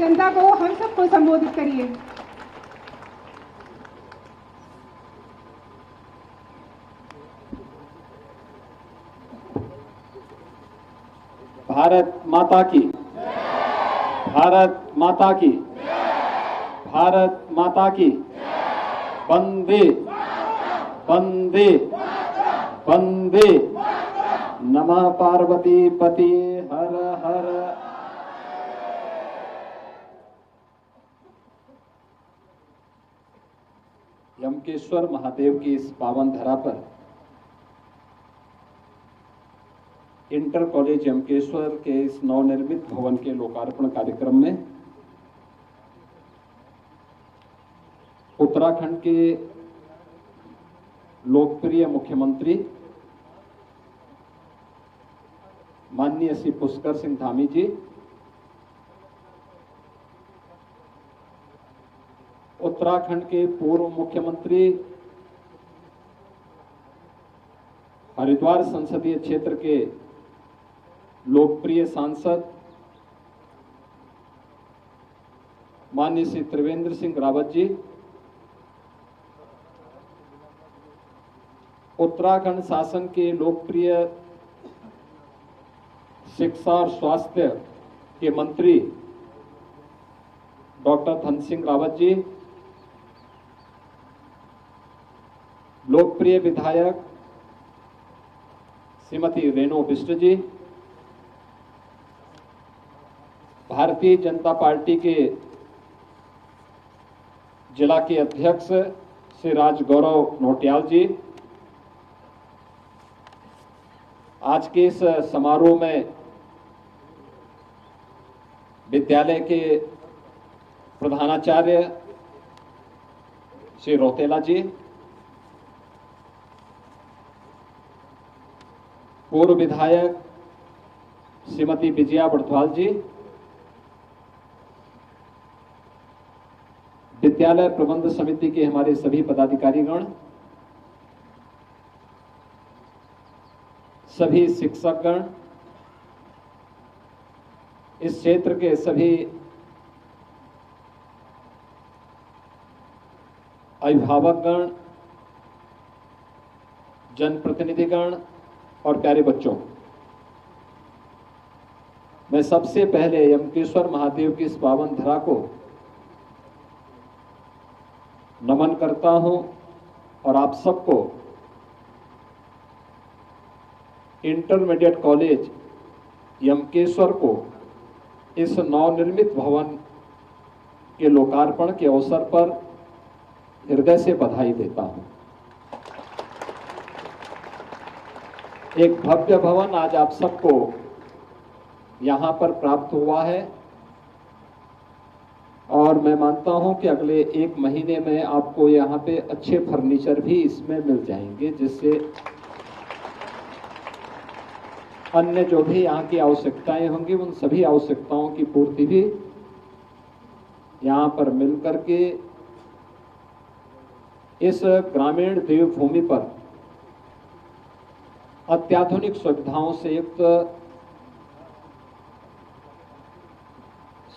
जनता को, हम सबको संबोधित करिए। भारत माता की, भारत माता की, भारत माता की, वंदे वंदे वंदे। नमः पार्वती पति हर हर। यमकेश्वर महादेव की इस पावन धरा पर इंटर कॉलेज यमकेश्वर के इस नवनिर्मित भवन के लोकार्पण कार्यक्रम में उत्तराखंड के लोकप्रिय मुख्यमंत्री माननीय श्री पुष्कर सिंह धामी जी, उत्तराखंड के पूर्व मुख्यमंत्री, हरिद्वार संसदीय क्षेत्र के लोकप्रिय सांसद माननीय श्री त्रिवेंद्र सिंह रावत जी, उत्तराखंड शासन के लोकप्रिय शिक्षा और स्वास्थ्य के मंत्री डॉक्टर धन सिंह रावत जी, लोकप्रिय विधायक श्रीमती रेणु बिष्ट जी, भारतीय जनता पार्टी के जिला के अध्यक्ष श्री राजगौरव नोटियाल जी, आज के इस समारोह में विद्यालय के प्रधानाचार्य श्री रोतेला जी, पूर्व विधायक श्रीमती विजया बड़थवाल जी, विद्यालय प्रबंध समिति के हमारे सभी पदाधिकारीगण, सभी शिक्षकगण, इस क्षेत्र के सभी अभिभावकगण, जनप्रतिनिधिगण और प्यारे बच्चों, मैं सबसे पहले यमकेश्वर महादेव की इस पावन धरा को नमन करता हूं और आप सबको इंटरमीडिएट कॉलेज यमकेश्वर को इस नवनिर्मित भवन के लोकार्पण के अवसर पर हृदय से बधाई देता हूं। एक भव्य भवन आज आप सबको यहां पर प्राप्त हुआ है और मैं मानता हूं कि अगले 1 महीने में आपको यहां पे अच्छे फर्नीचर भी इसमें मिल जाएंगे, जिससे अन्य जो भी यहाँ की आवश्यकताएं होंगी उन सभी आवश्यकताओं की पूर्ति भी यहाँ पर मिलकर के इस ग्रामीण देवभूमि पर अत्याधुनिक सुविधाओं से युक्त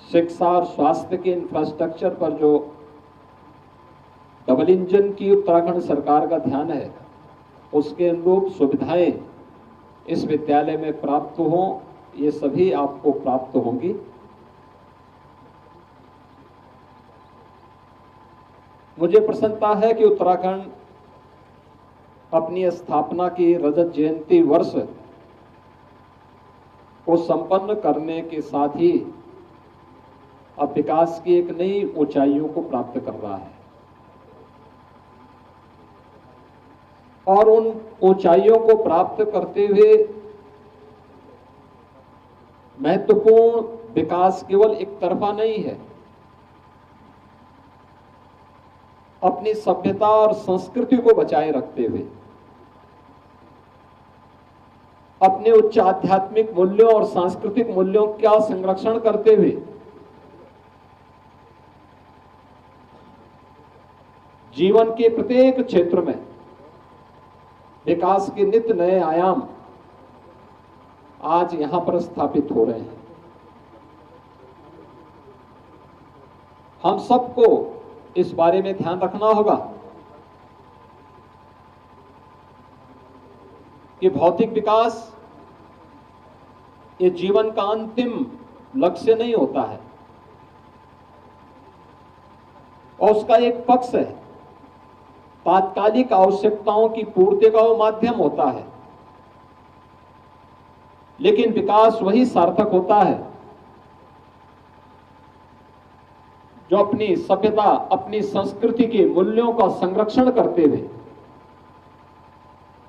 शिक्षा और स्वास्थ्य के इंफ्रास्ट्रक्चर पर जो डबल इंजन की उत्तराखंड सरकार का ध्यान है, उसके अनुरूप सुविधाएं इस विद्यालय में प्राप्त हों, ये सभी आपको प्राप्त होंगी। मुझे प्रसन्नता है कि उत्तराखंड अपनी स्थापना की रजत जयंती वर्ष को संपन्न करने के साथ ही अब विकास की एक नई ऊंचाइयों को प्राप्त कर रहा है और उन ऊंचाइयों को प्राप्त करते हुए महत्वपूर्ण विकास केवल एक तरफा नहीं है, अपनी सभ्यता और संस्कृति को बचाए रखते हुए, अपने उच्च आध्यात्मिक मूल्यों और सांस्कृतिक मूल्यों का संरक्षण करते हुए जीवन के प्रत्येक क्षेत्र में विकास के नित्य नए आयाम आज यहां पर स्थापित हो रहे हैं। हम सबको इस बारे में ध्यान रखना होगा कि भौतिक विकास ये जीवन का अंतिम लक्ष्य नहीं होता है और उसका एक पक्ष है, तात्कालिक आवश्यकताओं की पूर्ति का वो माध्यम होता है। लेकिन विकास वही सार्थक होता है जो अपनी सभ्यता, अपनी संस्कृति के मूल्यों का संरक्षण करते हुए,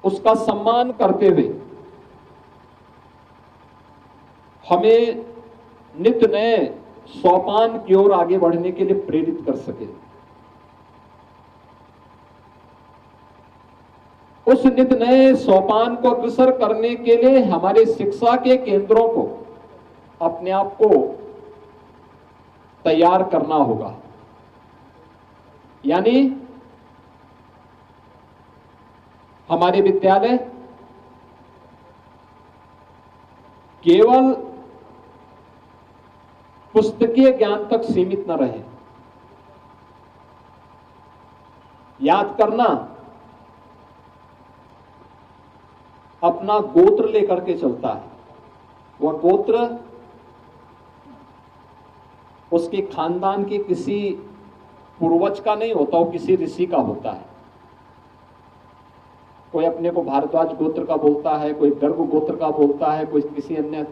उसका सम्मान करते हुए हमें नित्य नए सोपान की ओर आगे बढ़ने के लिए प्रेरित कर सके। उस नित्य नए सोपान को अग्रसर करने के लिए हमारे शिक्षा के केंद्रों को अपने आप को तैयार करना होगा। यानी हमारे विद्यालय केवल पुस्तकीय ज्ञान तक सीमित न रहे। याद करना, अपना गोत्र लेकर के चलता है। वह गोत्र उसके खानदान के किसी पूर्वज का नहीं होता, वो किसी ऋषि का होता है। कोई अपने को भारद्वाज गोत्र का बोलता है, कोई गर्ग गोत्र का बोलता है, कोई किसी अन्य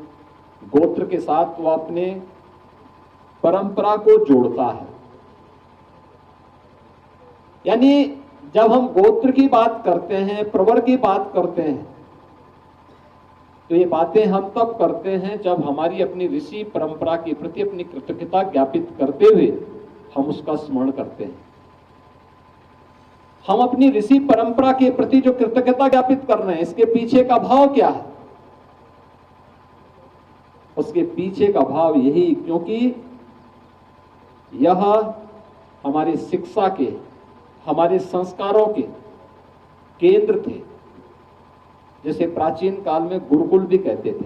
गोत्र के साथ वो अपने परंपरा को जोड़ता है। यानी जब हम गोत्र की बात करते हैं, प्रवर की बात करते हैं, तो ये बातें हम तब करते हैं जब हमारी अपनी ऋषि परंपरा के प्रति अपनी कृतज्ञता ज्ञापित करते हुए हम उसका स्मरण करते हैं। हम अपनी ऋषि परंपरा के प्रति जो कृतज्ञता ज्ञापित कर रहे हैं, इसके पीछे का भाव क्या है? उसके पीछे का भाव यही, क्योंकि यह हमारी शिक्षा के, हमारे संस्कारों के केंद्र थे, जिसे प्राचीन काल में गुरुकुल भी कहते थे।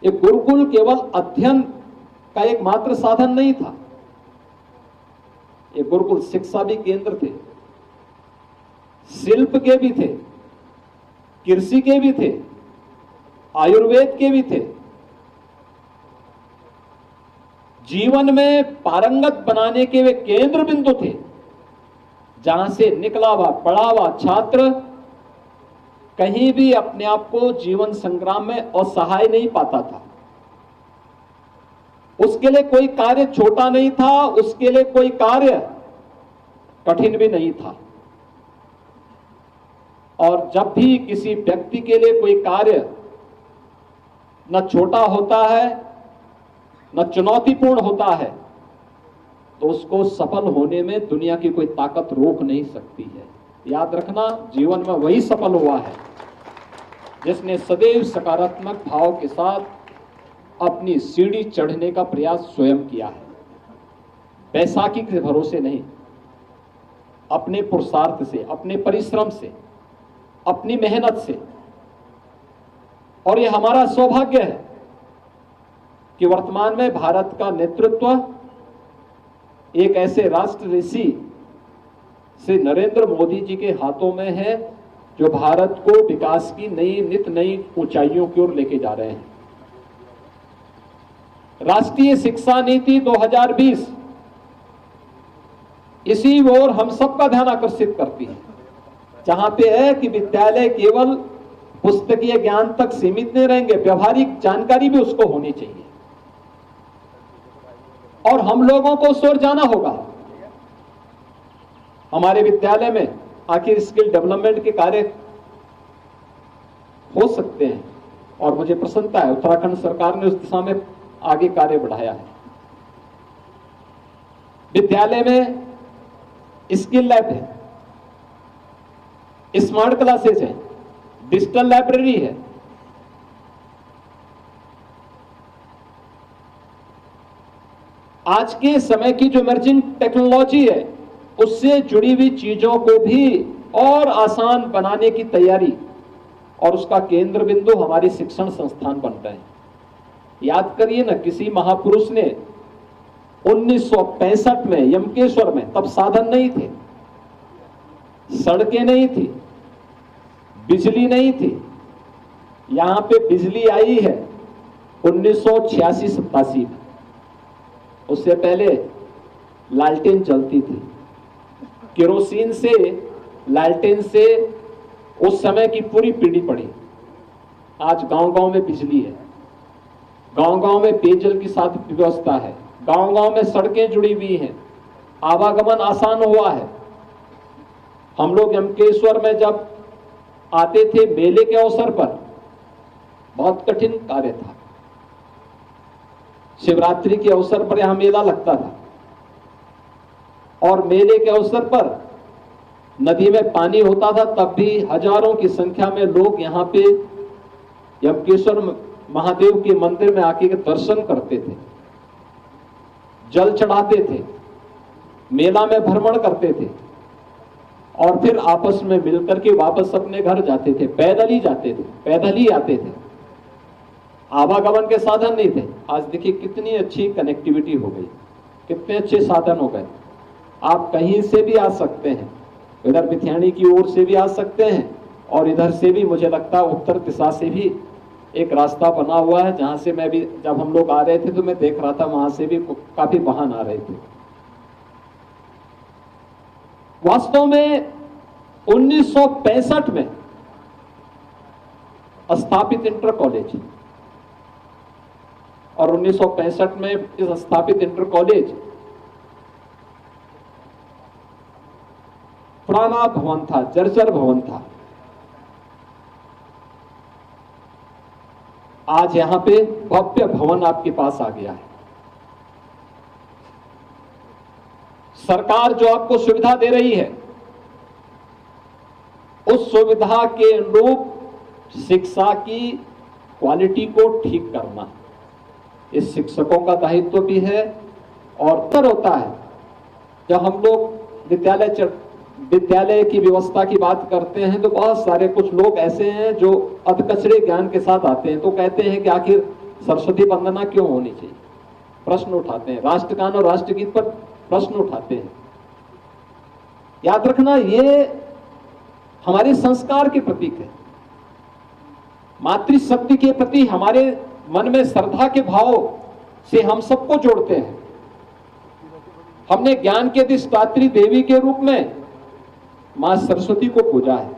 ये गुरुकुल केवल अध्ययन का एक मात्र साधन नहीं था, ये गुरुकुल शिक्षा भी केंद्र थे, शिल्प के भी थे, कृषि के भी थे, आयुर्वेद के भी थे। जीवन में पारंगत बनाने के वे केंद्र बिंदु थे, जहां से निकला हुआ पढ़ा हुआ छात्र कहीं भी अपने आप को जीवन संग्राम में असहाय नहीं पाता था। उसके लिए कोई कार्य छोटा नहीं था, उसके लिए कोई कार्य कठिन भी नहीं था। और जब भी किसी व्यक्ति के लिए कोई कार्य न छोटा होता है, न चुनौतीपूर्ण होता है, तो उसको सफल होने में दुनिया की कोई ताकत रोक नहीं सकती है। याद रखना, जीवन में वही सफल हुआ है जिसने सदैव सकारात्मक भाव के साथ अपनी सीढ़ी चढ़ने का प्रयास स्वयं किया है। बैसाखी के भरोसे नहीं, अपने पुरुषार्थ से, अपने परिश्रम से, अपनी मेहनत से। और यह हमारा सौभाग्य है कि वर्तमान में भारत का नेतृत्व एक ऐसे राष्ट्र ऋषि श्री नरेंद्र मोदी जी के हाथों में है, जो भारत को विकास की नई नित नई ऊंचाइयों की ओर लेके जा रहे हैं। राष्ट्रीय शिक्षा नीति 2020 इसी ओर हम सबका ध्यान आकर्षित करती है, जहां पे है कि विद्यालय केवल पुस्तकीय ज्ञान तक सीमित नहीं रहेंगे, व्यवहारिक जानकारी भी उसको होनी चाहिए। और हम लोगों को उस ओर जाना होगा। हमारे विद्यालय में आखिर स्किल डेवलपमेंट के कार्य हो सकते हैं, और मुझे प्रसन्नता है उत्तराखंड सरकार ने उस दिशा में आगे कार्य बढ़ाया है। विद्यालय में स्किल लैब है, स्मार्ट क्लासेस है, डिजिटल लाइब्रेरी है। आज के समय की जो इमर्जिंग टेक्नोलॉजी है, उससे जुड़ी हुई चीजों को भी और आसान बनाने की तैयारी, और उसका केंद्र बिंदु हमारे शिक्षण संस्थान बन रहे हैं। याद करिए ना, किसी महापुरुष ने 1965 में यमकेश्वर में, तब साधन नहीं थे, सड़कें नहीं थी, बिजली नहीं थी। यहां पे बिजली आई है 1986-87 में। उससे पहले लालटेन चलती थी। केरोसिन से, लालटेन से उस समय की पूरी पीढ़ी पड़ी। आज गांव-गांव में बिजली है, गांव-गांव में पेयजल की साथ व्यवस्था है, गांव-गांव में सड़कें जुड़ी हुई हैं, आवागमन आसान हुआ है। हम लोग यमकेश्वर में जब आते थे मेले के अवसर पर, बहुत कठिन कार्य था। शिवरात्रि के अवसर पर यहां मेला लगता था और मेले के अवसर पर नदी में पानी होता था, तब भी हजारों की संख्या में लोग यहां पे यमकेश्वर महादेव के मंदिर में आके दर्शन करते थे, जल चढ़ाते थे, मेला में भ्रमण करते थे और फिर आपस में मिलकर के वापस अपने घर जाते थे। पैदल ही जाते थे, पैदल ही आते थे, आवागमन के साधन नहीं थे। आज देखिए कितनी अच्छी कनेक्टिविटी हो गई, कितने अच्छे साधन हो गए। आप कहीं से भी आ सकते हैं, इधर बिथियाणी की ओर से भी आ सकते हैं और इधर से भी, मुझे लगता है उत्तर दिशा से भी एक रास्ता बना हुआ है, जहां से मैं भी, जब हम लोग आ रहे थे तो मैं देख रहा था, वहां से भी काफी वाहन आ रहे थे। वास्तव में 1965 में स्थापित इंटर कॉलेज, और 1965 में इस स्थापित इंटर कॉलेज पुराना भवन था, जर्जर भवन था। आज यहां पे भव्य भवन आपके पास आ गया है। सरकार जो आपको सुविधा दे रही है, उस सुविधा के अनुरूप शिक्षा की क्वालिटी को ठीक करना इस शिक्षकों का दायित्व भी है। और तर होता है जब हम लोग विद्यालय की व्यवस्था की बात करते हैं तो बहुत सारे कुछ लोग ऐसे हैं जो अधकचरे ज्ञान के साथ आते हैं, तो कहते हैं कि आखिर सरस्वती वंदना क्यों होनी चाहिए, प्रश्न उठाते हैं, राष्ट्रगान और राष्ट्रगीत पर प्रश्न उठाते हैं। याद रखना, ये हमारे संस्कार के प्रतीक है, मातृशक्ति के प्रति हमारे मन में श्रद्धा के भाव से हम सबको जोड़ते हैं। हमने ज्ञान के अधिष्ठात्री देवी के रूप में मां सरस्वती को पूजा है।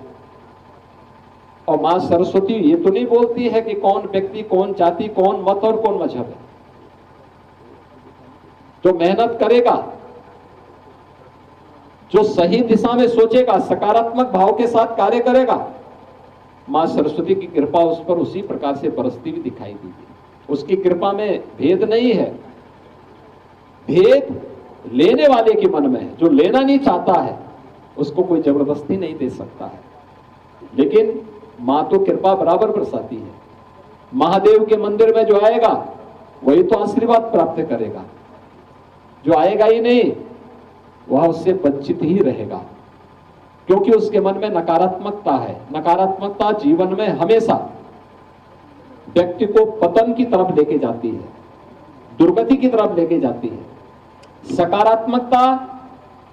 और मां सरस्वती ये तो नहीं बोलती है कि कौन व्यक्ति, कौन जाति, कौन मत और कौन मजहब है। जो मेहनत करेगा, जो सही दिशा में सोचेगा, सकारात्मक भाव के साथ कार्य करेगा, मां सरस्वती की कृपा उस पर उसी प्रकार से बरसती हुई दिखाई देगी। उसकी कृपा में भेद नहीं है, भेद लेने वाले के मन में है। जो लेना नहीं चाहता है उसको कोई जबरदस्ती नहीं दे सकता है, लेकिन मां तो कृपा बराबर बरसाती है। महादेव के मंदिर में जो आएगा वही तो आशीर्वाद प्राप्त करेगा, जो आएगा ही नहीं वह उससे वंचित ही रहेगा, क्योंकि उसके मन में नकारात्मकता है। नकारात्मकता जीवन में हमेशा व्यक्ति को पतन की तरफ लेके जाती है, दुर्गति की तरफ लेके जाती है। सकारात्मकता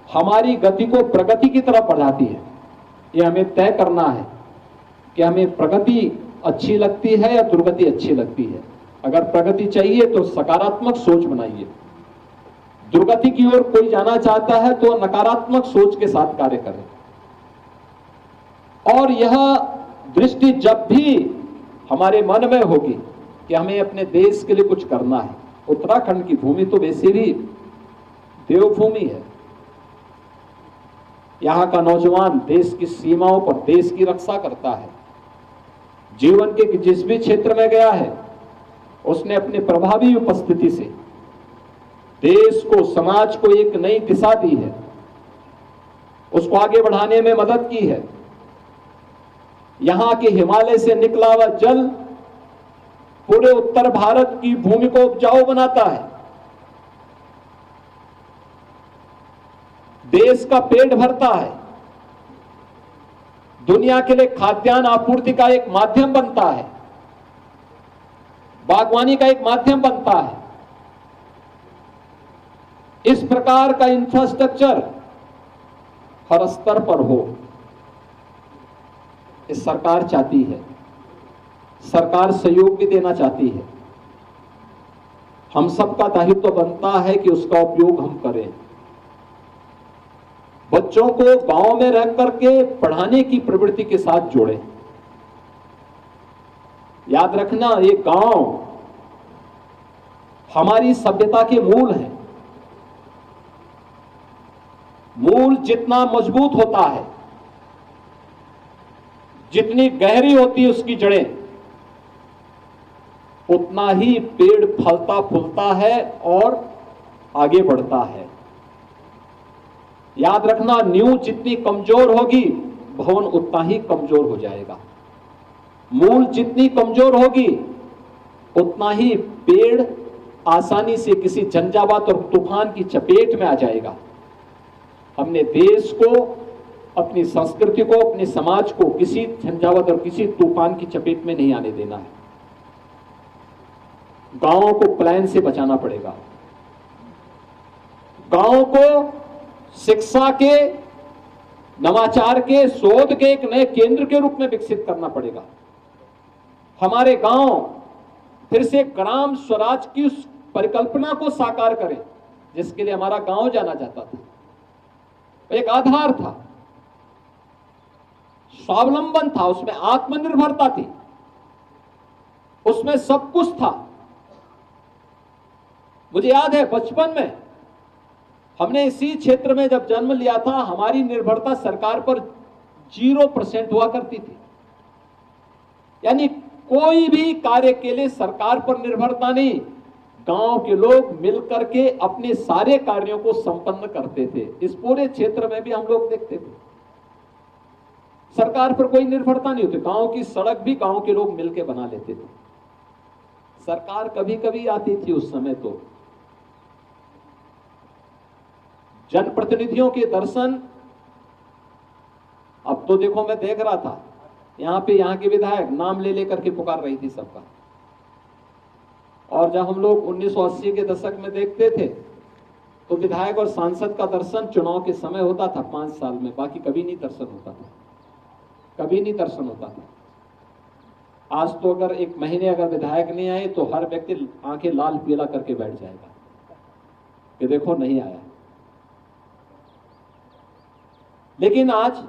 हमारी गति को प्रगति की तरफ बढ़ाती है। ये हमें तय करना है कि हमें प्रगति अच्छी लगती है या दुर्गति अच्छी लगती है। अगर प्रगति चाहिए तो सकारात्मक सोच बनाइए, दुर्गति की ओर कोई जाना चाहता है तो नकारात्मक सोच के साथ कार्य करें। और यह दृष्टि जब भी हमारे मन में होगी कि हमें अपने देश के लिए कुछ करना है। उत्तराखंड की भूमि तो वैसे भी देवभूमि है। यहां का नौजवान देश की सीमाओं पर देश की रक्षा करता है। जीवन के जिस भी क्षेत्र में गया है उसने अपनी प्रभावी उपस्थिति से देश को, समाज को एक नई दिशा दी है, उसको आगे बढ़ाने में मदद की है। यहां के हिमालय से निकला हुआ जल पूरे उत्तर भारत की भूमि को उपजाऊ बनाता है, देश का पेट भरता है, दुनिया के लिए खाद्यान्न आपूर्ति का एक माध्यम बनता है, बागवानी का एक माध्यम बनता है। इस प्रकार का इंफ्रास्ट्रक्चर हर स्तर पर हो, ये सरकार चाहती है। सरकार सहयोग भी देना चाहती है। हम सबका दायित्व बनता है कि उसका उपयोग हम करें। बच्चों को गांव में रह करके पढ़ाने की प्रवृत्ति के साथ जोड़ें। याद रखना, ये गांव हमारी सभ्यता के मूल हैं। मूल जितना मजबूत होता है, जितनी गहरी होती है उसकी जड़ें, उतना ही पेड़ फलता फूलता है और आगे बढ़ता है। याद रखना, नींव जितनी कमजोर होगी, भवन उतना ही कमजोर हो जाएगा। मूल जितनी कमजोर होगी, उतना ही पेड़ आसानी से किसी झंझावात और तूफान की चपेट में आ जाएगा। हमने देश को, अपनी संस्कृति को, अपने समाज को किसी झंझावात और किसी तूफान की चपेट में नहीं आने देना है। गांवों को पलायन से बचाना पड़ेगा। गांवों को शिक्षा के, नवाचार के, शोध के एक नए केंद्र के रूप में विकसित करना पड़ेगा। हमारे गांव फिर से ग्राम स्वराज की उस परिकल्पना को साकार करें जिसके लिए हमारा गांव जाना जाता था। एक आधार था, स्वावलंबन था, उसमें आत्मनिर्भरता थी, उसमें सब कुछ था। मुझे याद है बचपन में हमने इसी क्षेत्र में जब जन्म लिया था, हमारी निर्भरता सरकार पर 0% हुआ करती थी। यानी कोई भी कार्य के लिए सरकार पर निर्भरता नहीं, गांव के लोग मिलकर के अपने सारे कार्यों को संपन्न करते थे। इस पूरे क्षेत्र में भी हम लोग देखते थे, सरकार पर कोई निर्भरता नहीं होती। गांव की सड़क भी गांव के लोग मिलकर बना लेते थे। सरकार कभी कभी आती थी उस समय, तो जनप्रतिनिधियों के दर्शन, अब तो देखो, मैं देख रहा था यहां पे यहाँ के विधायक नाम ले लेकर के पुकार रही थी सबका। और जब हम लोग 1980 के दशक में देखते थे तो विधायक और सांसद का दर्शन चुनाव के समय होता था 5 साल में, बाकी कभी नहीं दर्शन होता था, कभी नहीं दर्शन होता था। आज तो अगर 1 महीने अगर विधायक नहीं आए तो हर व्यक्ति आंखें लाल पीला करके बैठ जाएगा कि देखो नहीं आया। लेकिन आज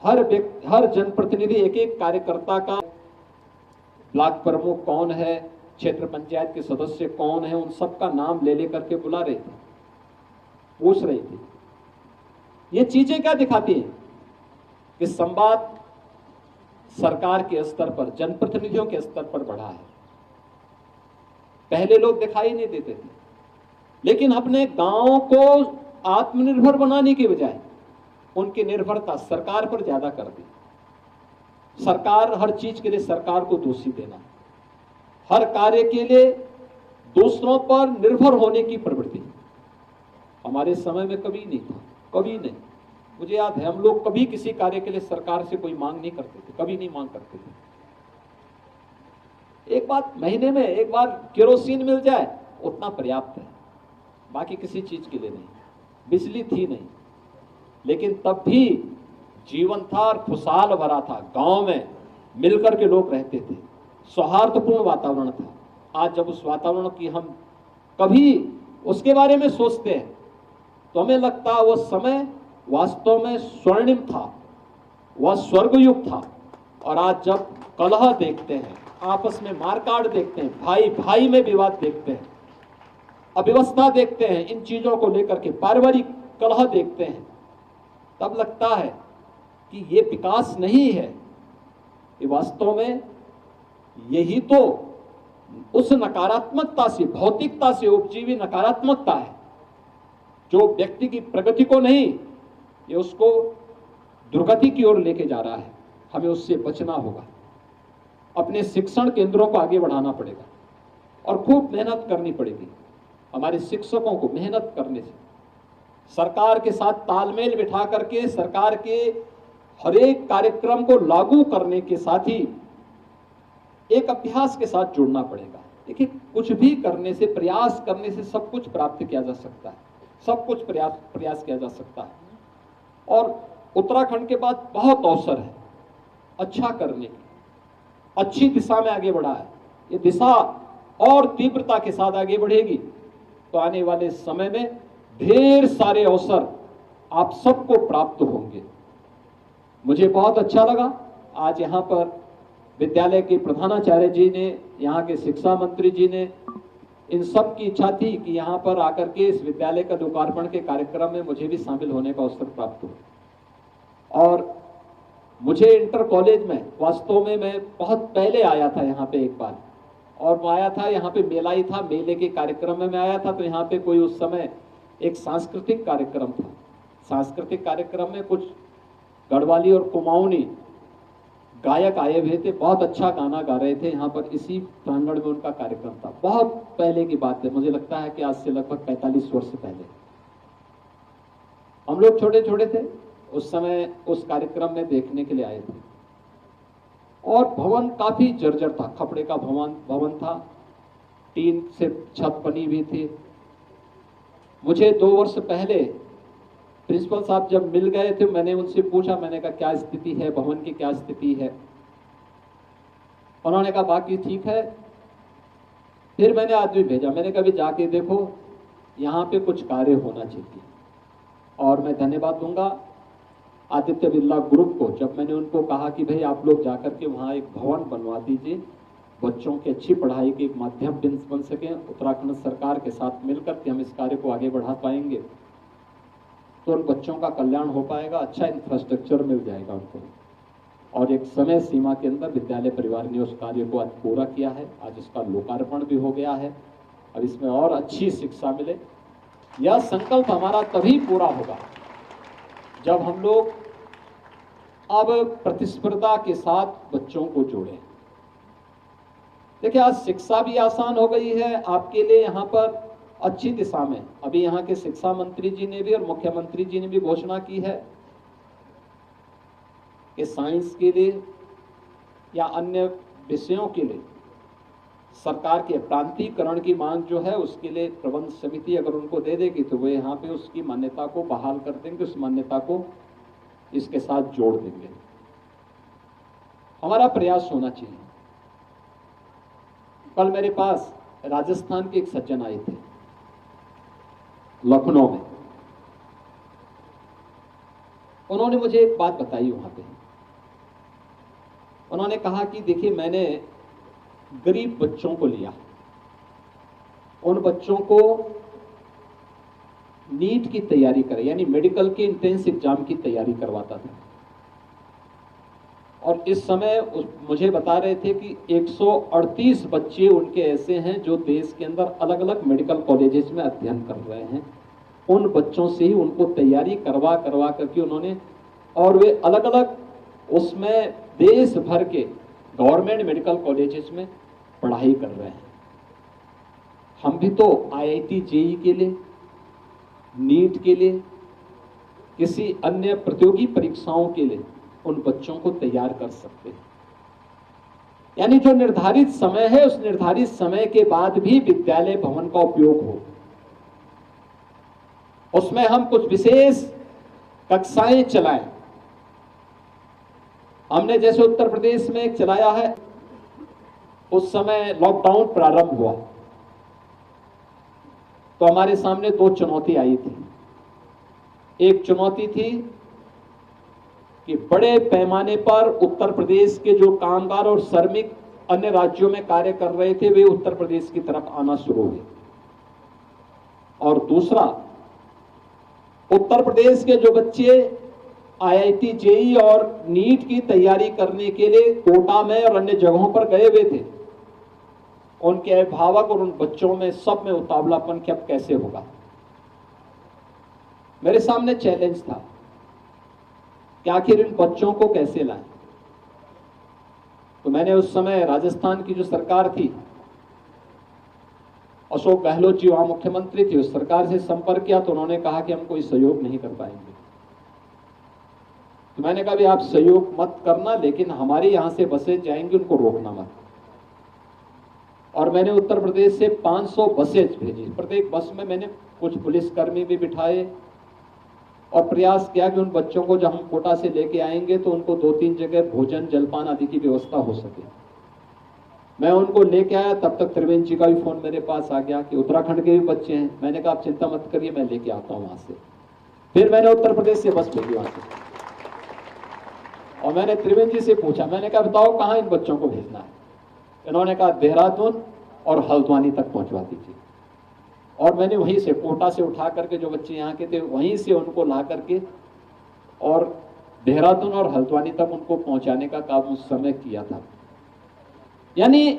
हर जनप्रतिनिधि, एक एक कार्यकर्ता का, ब्लॉक प्रमुख कौन है, क्षेत्र पंचायत के सदस्य कौन है, उन सबका नाम ले लेकर के बुला रहे थे, पूछ रही थी। ये चीजें क्या दिखाती हैं कि संवाद सरकार के स्तर पर, जनप्रतिनिधियों के स्तर पर बढ़ा है। पहले लोग दिखाई नहीं देते थे, लेकिन अपने गांव को आत्मनिर्भर बनाने की बजाय उनकी निर्भरता सरकार पर ज्यादा कर दी। सरकार, हर चीज के लिए सरकार को दोषी देना, हर कार्य के लिए दूसरों पर निर्भर होने की प्रवृत्ति हमारे समय में कभी नहीं था, कभी नहीं। मुझे याद है हम लोग कभी किसी कार्य के लिए सरकार से कोई मांग नहीं करते थे, कभी नहीं मांग करते थे। एक बात, महीने में एक बार केरोसिन मिल जाए उतना पर्याप्त है, बाकी किसी चीज के लिए नहीं। बिजली थी नहीं, लेकिन तब भी जीवन था और खुशहाल भरा था। गांव में मिलकर के लोग रहते थे, सौहार्दपूर्ण वातावरण था। आज जब उस वातावरण की हम कभी उसके बारे में सोचते हैं तो हमें लगता है वो समय वास्तव में स्वर्णिम था, वह स्वर्गयुग था। और आज जब कलह देखते हैं, आपस में मारकाट देखते हैं, भाई भाई में विवाद देखते हैं, अव्यवस्था देखते हैं, इन चीजों को लेकर के पारिवारिक कलह देखते हैं, तब लगता है कि ये विकास नहीं है, ये वास्तव में यही तो उस नकारात्मकता से, भौतिकता से उपजीवी नकारात्मकता है जो व्यक्ति की प्रगति को नहीं, ये उसको दुर्गति की ओर लेके जा रहा है। हमें उससे बचना होगा। अपने शिक्षण केंद्रों को आगे बढ़ाना पड़ेगा और खूब मेहनत करनी पड़ेगी। हमारे शिक्षकों को मेहनत करने से, सरकार के साथ तालमेल बिठा करके सरकार के हर एक कार्यक्रम को लागू करने के साथ ही एक अभ्यास के साथ जुड़ना पड़ेगा। देखिए, कुछ भी करने से, प्रयास करने से सब कुछ प्राप्त किया जा सकता है, सब कुछ प्रयास किया जा सकता है। और उत्तराखंड के पास बहुत अवसर है अच्छा करने की, अच्छी दिशा में आगे बढ़ा है। ये दिशा और तीव्रता के साथ आगे बढ़ेगी तो आने वाले समय में ढेर सारे अवसर आप सबको प्राप्त होंगे। मुझे बहुत अच्छा लगा आज यहाँ पर विद्यालय के प्रधानाचार्य जी ने, यहाँ के शिक्षा मंत्री जी ने, इन सब की इच्छा थी कि यहाँ पर आकर के इस विद्यालय का लोकार्पण के कार्यक्रम में मुझे भी शामिल होने का अवसर प्राप्त हो। और मुझे इंटर कॉलेज में वास्तव में मैं बहुत पहले आया था यहाँ पे एक बार, और मैं आया था यहाँ पे मेला ही था, मेले के कार्यक्रम में मैं आया था। तो यहाँ पे कोई उस समय एक सांस्कृतिक कार्यक्रम था, सांस्कृतिक कार्यक्रम में कुछ गढ़वाली और कुमाऊनी गायक आए हुए थे, बहुत अच्छा गाना गा रहे थे। यहाँ पर इसी प्रांगण में उनका कार्यक्रम था, बहुत पहले की बात है, मुझे लगता है कि आज से लगभग 45 वर्ष पहले। हम लोग छोटे छोटे थे उस समय, उस कार्यक्रम में देखने के लिए आए थे। और भवन काफी जर्जर था, खपड़े का भवन था, टीन से छत बनी हुई थी। मुझे 2 वर्ष पहले प्रिंसिपल साहब जब मिल गए थे, मैंने उनसे पूछा, मैंने कहा क्या स्थिति है भवन की, क्या स्थिति है। उन्होंने कहा बाकी ठीक है। फिर मैंने आदमी भेजा, मैंने कहा भी जाके देखो यहाँ पे कुछ कार्य होना चाहिए। और मैं धन्यवाद दूंगा आदित्य बिरला ग्रुप को, जब मैंने उनको कहा कि भाई आप लोग जाकर के वहाँ एक भवन बनवा दीजिए, बच्चों की अच्छी पढ़ाई के एक माध्यम बन सके, उत्तराखंड सरकार के साथ मिलकर के हम इस कार्य को आगे बढ़ा पाएंगे तो उन बच्चों का कल्याण हो पाएगा, अच्छा इंफ्रास्ट्रक्चर मिल जाएगा उनको। और एक समय सीमा के अंदर विद्यालय परिवार ने उस कार्य को आज पूरा किया है, आज इसका लोकार्पण भी हो गया है। अब इसमें और अच्छी शिक्षा मिले। यह संकल्प हमारा तभी पूरा होगा जब हम लोग अब प्रतिस्पर्धा के साथ बच्चों को जोड़ें। देखिए, आज शिक्षा भी आसान हो गई है आपके लिए, यहाँ पर अच्छी दिशा में। अभी यहाँ के शिक्षा मंत्री जी ने भी और मुख्यमंत्री जी ने भी घोषणा की है कि साइंस के लिए या अन्य विषयों के लिए सरकार के प्रांतीकरण की मांग जो है, उसके लिए प्रबंध समिति अगर उनको दे देगी तो वे यहाँ पे उसकी मान्यता को बहाल कर देंगे, उस मान्यता को इसके साथ जोड़ देंगे। हमारा प्रयास होना चाहिए। कल मेरे पास राजस्थान के एक सज्जन आए थे लखनऊ में। उन्होंने मुझे एक बात बताई वहां पे। उन्होंने कहा कि देखिए, मैंने गरीब बच्चों को लिया, उन बच्चों को नीट की तैयारी करे, यानी मेडिकल के एंट्रेंस एग्जाम की तैयारी करवाता था। और इस समय मुझे बता रहे थे कि 138 बच्चे उनके ऐसे हैं जो देश के अंदर अलग अलग मेडिकल कॉलेजेस में अध्ययन कर रहे हैं। उन बच्चों से ही उनको तैयारी करवा करके उन्होंने, और वे अलग अलग उसमें देश भर के गवर्नमेंट मेडिकल कॉलेजेस में पढ़ाई कर रहे हैं। हम भी तो IIT JEE के लिए, नीट के लिए, किसी अन्य प्रतियोगी परीक्षाओं के लिए उन बच्चों को तैयार कर सकते हैं। यानी जो निर्धारित समय है, उस निर्धारित समय के बाद भी विद्यालय भवन का उपयोग हो, उसमें हम कुछ विशेष कक्षाएं चलाएं। हमने जैसे उत्तर प्रदेश में एक चलाया है, उस समय लॉकडाउन प्रारंभ हुआ तो हमारे सामने 2 चुनौती आई थी। एक चुनौती थी कि बड़े पैमाने पर उत्तर प्रदेश के जो कामगार और श्रमिक अन्य राज्यों में कार्य कर रहे थे, वे उत्तर प्रदेश की तरफ आना शुरू हुए। और दूसरा, उत्तर प्रदेश के जो बच्चे IIT JEE और नीट की तैयारी करने के लिए कोटा में और अन्य जगहों पर गए हुए थे, उनके अभिभावक और उन बच्चों में सब में उतावलापन कि अब कैसे होगा। मेरे सामने चैलेंज था कि आखिर इन बच्चों को कैसे लाएं। तो मैंने उस समय राजस्थान की जो सरकार थी, अशोक गहलोत जी वहां मुख्यमंत्री थे, उस सरकार से संपर्क किया तो उन्होंने कहा कि हम कोई सहयोग नहीं कर पाएंगे। तो मैंने कहा भी आप सहयोग मत करना, लेकिन हमारे यहां से बसें जाएंगी, उनको रोकना मत। और मैंने उत्तर प्रदेश से 500 बसेज भेजी। प्रत्येक बस में मैंने कुछ पुलिसकर्मी भी बिठाए और प्रयास किया कि उन बच्चों को जब हम कोटा से लेके आएंगे तो उनको 2-3 जगह भोजन जलपान आदि की व्यवस्था हो सके। मैं उनको लेके आया, तब तक त्रिवेंद्र जी का भी फोन मेरे पास आ गया कि उत्तराखंड के भी बच्चे हैं। मैंने कहा आप चिंता मत करिए, मैं लेके आता हूं वहां से। फिर मैंने उत्तर प्रदेश से बस भेजी वहां से और मैंने त्रिवेंद्र जी से पूछा, मैंने कहा बताओ कहां इन बच्चों को भेजना है। इन्होंने कहा देहरादून और हल्द्वानी तक पहुंचवा दीजिए। और मैंने वहीं से कोटा से उठा करके जो बच्चे यहाँ के थे वहीं से उनको ला करके और देहरादून और हल्द्वानी तक उनको पहुंचाने का काम उस समय किया था। यानी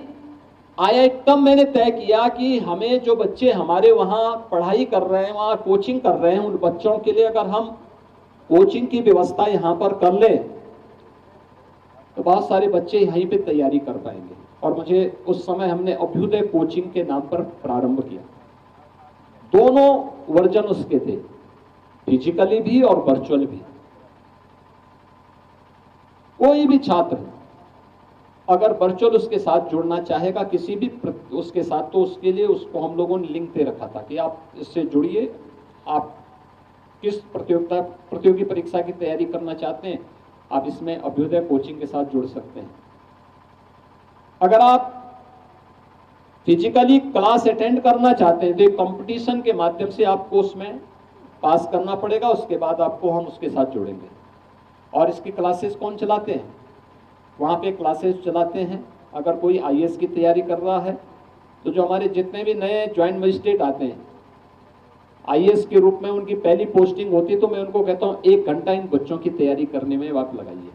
आइटम मैंने तय किया कि हमें जो बच्चे हमारे वहां पढ़ाई कर रहे हैं, वहां कोचिंग कर रहे हैं, उन बच्चों के लिए अगर हम कोचिंग की व्यवस्था यहां पर कर लें तो बहुत सारे बच्चे यहीं पे तैयारी कर पाएंगे। और मुझे उस समय हमने अभ्युदय कोचिंग के नाम पर प्रारंभ किया। दोनों वर्जन उसके थे, फिजिकली भी और वर्चुअल भी। कोई भी छात्र अगर वर्चुअल उसके साथ जुड़ना चाहेगा किसी भी उसके साथ, तो उसके लिए उसको हम लोगों ने लिंक दे रखा था कि आप इससे जुड़िए, आप किस प्रतियोगी परीक्षा की तैयारी करना चाहते हैं, आप इसमें अभ्युदय कोचिंग के साथ जुड़ सकते हैं। अगर आप फिजिकली क्लास अटेंड करना चाहते हैं तो एक कंपटीशन के माध्यम से आपको उसमें पास करना पड़ेगा, उसके बाद आपको हम उसके साथ जोड़ेंगे। और इसकी क्लासेस कौन चलाते हैं? वहाँ पे क्लासेस चलाते हैं। अगर कोई आईएएस की तैयारी कर रहा है तो जो हमारे जितने भी नए ज्वाइंट मजिस्ट्रेट आते हैं आईएएस के रूप में, उनकी पहली पोस्टिंग होती है, तो मैं उनको कहता हूँ 1 घंटा इन बच्चों की तैयारी करने में वक्त लगाइए।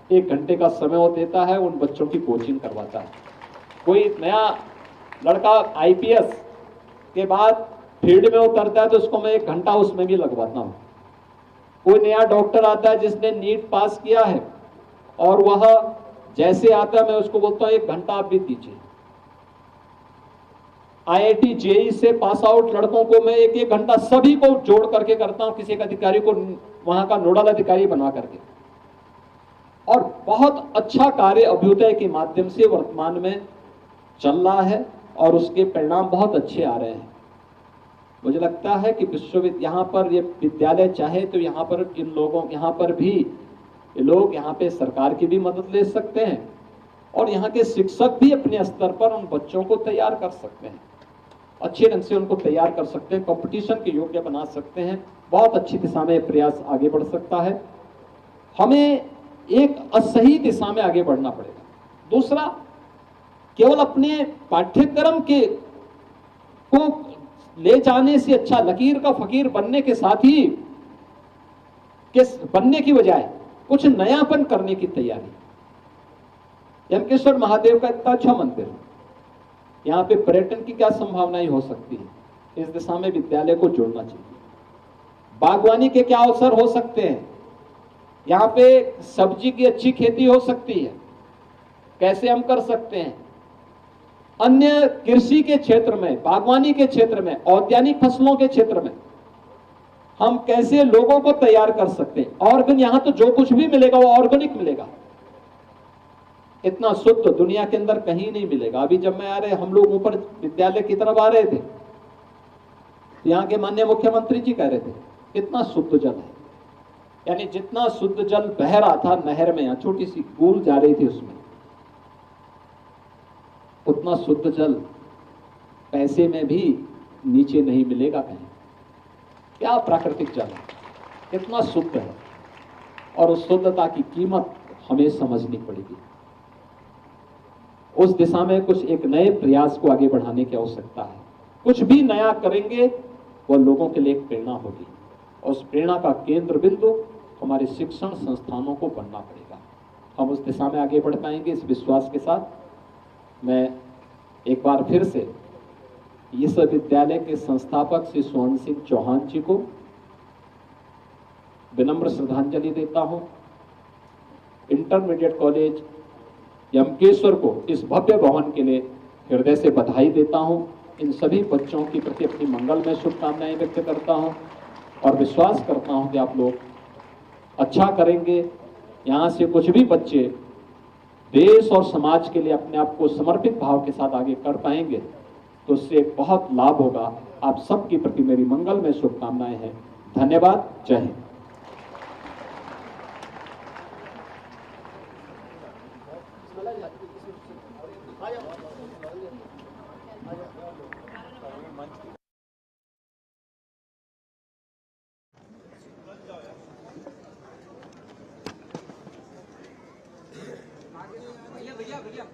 1 घंटे का समय वो देता है, उन बच्चों की कोचिंग करवाता है। कोई नया लड़का आईपीएस के बाद फील्ड में उतरता है तो उसको मैं 1 घंटा उसमें भी लगवाता हूँ। कोई नया डॉक्टर आता है जिसने नीट पास किया है और वह जैसे आता है मैं उसको बोलता हूँ 1 घंटा आप भी दीजिए। आईआईटी जेई से पास आउट लड़कों को मैं 1-1 घंटा सभी को जोड़ करके करता हूं, किसी एक अधिकारी को वहां का नोडल अधिकारी बना करके। और बहुत अच्छा कार्य अभ्युदय के माध्यम से वर्तमान में चल रहा है और उसके परिणाम बहुत अच्छे आ रहे हैं। मुझे लगता है कि विश्वविद्यालय यहाँ पर ये विद्यालय चाहे तो यहाँ पर इन लोगों यहाँ पर भी ये लोग यहाँ पे सरकार की भी मदद ले सकते हैं और यहाँ के शिक्षक भी अपने स्तर पर उन बच्चों को तैयार कर सकते हैं, अच्छे ढंग से उनको तैयार कर सकते हैं, कंपटीशन के योग्य बना सकते हैं। बहुत अच्छी दिशा में प्रयास आगे बढ़ सकता है। हमें एक असही दिशा में आगे बढ़ना पड़ेगा। दूसरा, केवल अपने पाठ्यक्रम के को ले जाने से अच्छा लकीर का फकीर बनने के साथ ही बनने की बजाय कुछ नयापन करने की तैयारी। यमकेश्वर महादेव का इतना अच्छा मंदिर है, यहाँ पे पर्यटन की क्या संभावनाएं हो सकती है, इस दिशा में विद्यालय को जोड़ना चाहिए। बागवानी के क्या अवसर हो सकते हैं, यहाँ पे सब्जी की अच्छी खेती हो सकती है, कैसे हम कर सकते हैं। अन्य कृषि के क्षेत्र में, बागवानी के क्षेत्र में, औद्यानिक फसलों के क्षेत्र में हम कैसे लोगों को तैयार कर सकते हैं। ऑर्गेनिक, यहाँ तो जो कुछ भी मिलेगा वो ऑर्गेनिक मिलेगा, इतना शुद्ध दुनिया के अंदर कहीं नहीं मिलेगा। अभी जब मैं आ रहे, हम लोग ऊपर विद्यालय की तरफ आ रहे थे, यहाँ के माननीय मुख्यमंत्री जी कह रहे थे कितना शुद्ध जल है, यानी जितना शुद्ध जल बह रहा था नहर में, यहाँ छोटी सी कूल जा रही थी उसमें, उतना शुद्ध जल पैसे में भी नीचे नहीं मिलेगा कहीं। क्या प्राकृतिक जल है, कितना शुद्ध है, और उस शुद्धता की कीमत हमें समझनी पड़ेगी। उस दिशा में कुछ एक नए प्रयास को आगे बढ़ाने की आवश्यकता है। कुछ भी नया करेंगे वह लोगों के लिए एक प्रेरणा होगी, और उस प्रेरणा का केंद्र बिंदु हमारे शिक्षण संस्थानों को बनना पड़ेगा। हम उस दिशा में आगे बढ़ पाएंगे, इस विश्वास के साथ मैं एक बार फिर से इस विद्यालय के संस्थापक श्री स्वर्ण सिंह चौहान जी को विनम्र श्रद्धांजलि देता हूं। इंटरमीडिएट कॉलेज यमकेश्वर को इस भव्य भवन के लिए हृदय से बधाई देता हूं। इन सभी बच्चों के प्रति अपनी मंगलमय शुभकामनाएं व्यक्त करता हूं और विश्वास करता हूं कि आप लोग अच्छा करेंगे। यहाँ से कुछ भी बच्चे देश और समाज के लिए अपने आप को समर्पित भाव के साथ आगे कर पाएंगे तो उससे एक बहुत लाभ होगा। आप सबके प्रति मेरी मंगलमय शुभकामनाएं हैं। धन्यवाद। जय हिंद। भैया